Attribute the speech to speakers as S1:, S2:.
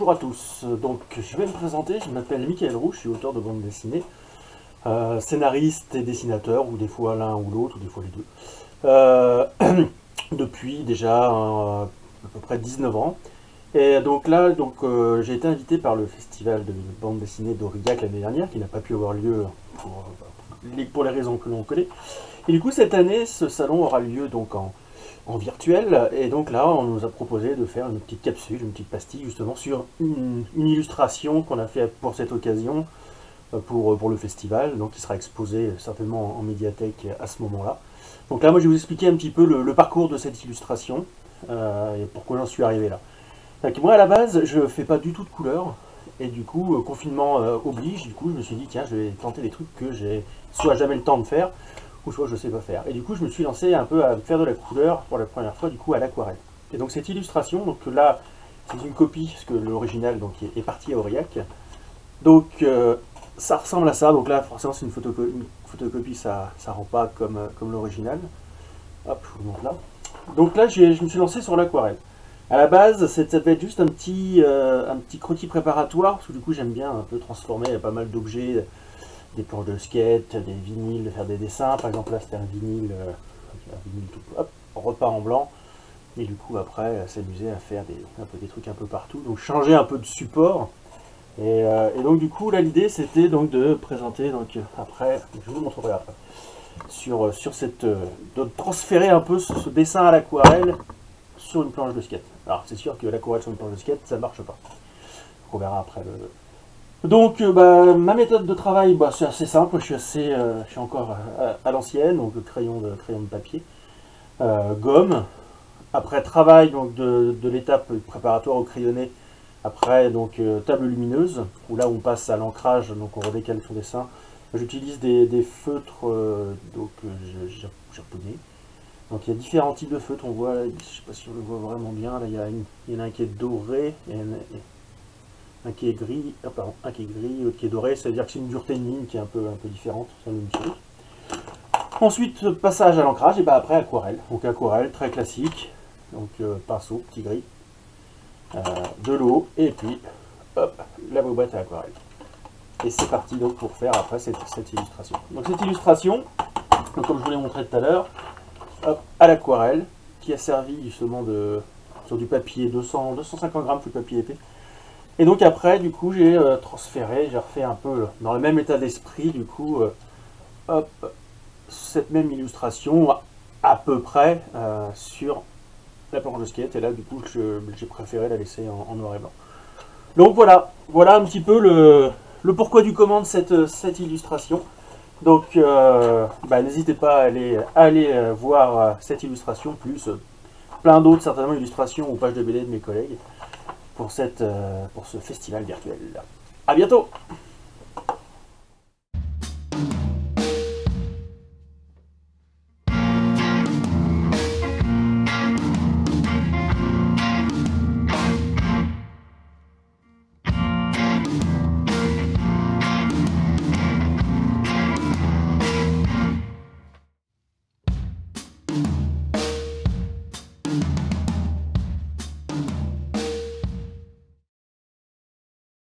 S1: Bonjour à tous, donc je vais me présenter, je m'appelle Michael Roux, je suis auteur de bande dessinée, scénariste et dessinateur, ou des fois l'un ou l'autre, ou des fois les deux, depuis déjà à peu près 19 ans. Et donc là, j'ai été invité par le festival de bande dessinée d'Aurillac l'année dernière, qui n'a pas pu avoir lieu pour les raisons que l'on connaît. Et du coup, cette année, ce salon aura lieu donc en virtuel, et donc là on nous a proposé de faire une petite capsule, une petite pastille justement sur une illustration qu'on a fait pour cette occasion, pour le festival, donc qui sera exposée certainement en médiathèque à ce moment-là. Donc là moi je vais vous expliquer un petit peu le parcours de cette illustration, et pourquoi j'en suis arrivé là. Donc, moi à la base je fais pas du tout de couleurs, et du coup confinement oblige, du coup je me suis dit tiens je vais tenter des trucs que j'ai soit jamais le temps de faire, ou soit je sais pas faire. Et du coup je me suis lancé un peu à faire de la couleur pour la première fois du coup à l'aquarelle. Et donc cette illustration, donc là c'est une copie, parce que l'original donc est parti à Aurillac. Donc ça ressemble à ça, donc là forcément c'est une photocopie, ça rend pas comme l'original. Hop, je vous montre là. Donc là je me suis lancé sur l'aquarelle. À la base ça devait être juste un petit croquis préparatoire, parce que du coup j'aime bien un peu transformer pas mal d'objets, des planches de skate, des vinyles, de faire des dessins. Par exemple là c'était un vinyle tout hop, repeint en blanc. Et du coup après s'amuser à faire un peu des trucs un peu partout. Donc changer un peu de support. Et donc du coup là l'idée c'était donc de présenter donc après, je vous montrerai après, sur cette de transférer un peu ce dessin à l'aquarelle sur une planche de skate. Alors c'est sûr que l'aquarelle sur une planche de skate ça marche pas. On verra après le. Donc ma méthode de travail, c'est assez simple, je suis encore à l'ancienne, donc crayon de papier, gomme, après travail donc de l'étape préparatoire au crayonné, après donc table lumineuse, où là on passe à l'ancrage, donc on redécale son dessin. J'utilise des feutres japonais, donc il y a différents types de feutres, on voit, je ne sais pas si on le voit vraiment bien, là il y en a un qui est doré, et un qui est gris, un qui est gris, l'autre qui est doré, c'est-à-dire que c'est une dureté de mine qui est un peu différente, c'est la même chose. Ensuite, passage à l'ancrage, et après aquarelle. Donc aquarelle, très classique, donc pinceau, petit gris, de l'eau, et puis hop, la bobette à aquarelle. Et c'est parti donc pour faire après cette illustration. Donc cette illustration, donc, comme je vous l'ai montré tout à l'heure, à l'aquarelle, qui a servi justement sur du papier 250 grammes, plus papier épais. Et donc après, du coup, j'ai transféré, j'ai refait un peu dans le même état d'esprit, du coup, hop, cette même illustration, à peu près, sur la planche de skate. Et là, du coup, j'ai préféré la laisser en noir et blanc. Donc voilà un petit peu le pourquoi du comment de cette illustration. Donc, n'hésitez pas à aller voir cette illustration, plus plein d'autres, certainement, illustrations ou pages de BD de mes collègues, pour ce festival virtuel. A bientôt!